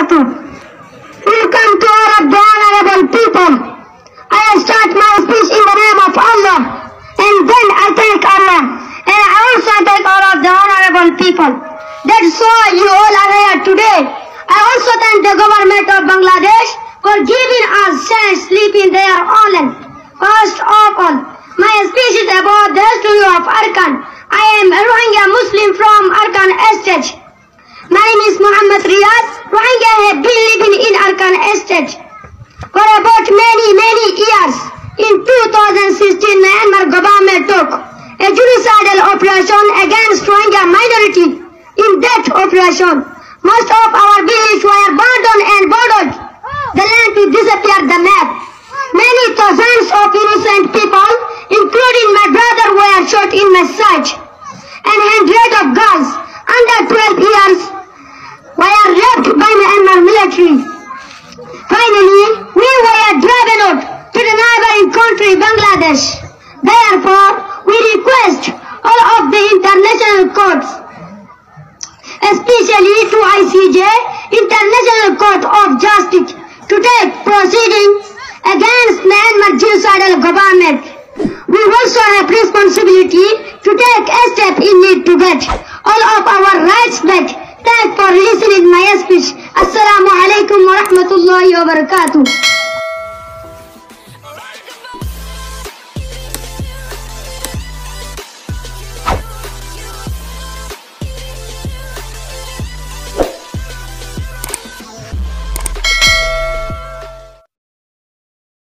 wabarakatuh. Welcome to all of the honorable people. I start my speech in the name of Allah, and then I thank Allah, and I also thank all of the honorable people. That's why you all are here today. I also thank the government of Bangladesh for giving us chance sleep in their island. First of all, my speech is about the history of Arkan. I am a Rohingya Muslim from Arkan Estate. My name is Muhammad Riyad. Rohingya have been living in Arkan Estate for about many years. In 2016, Myanmar government took a genocidal operation against Rohingya minority. In that operation, most of our villages were abandoned and bordered the land to disappear the map. Many thousands of innocent people, including my brother, were shot in my sight, and hundreds of girls under 12 years were raped by the Myanmar military. Finally, we were driven out to the neighboring country, Bangladesh. Therefore, we request all of the international courts, especially to ICJ, International Court of Justice, to take proceedings against Myanmar genocidal government. We also have responsibility to take a step in need to get all of our rights back. Thanks for listening my speech. Assalamu alaikum wa rahmatullahi wa barakatuh.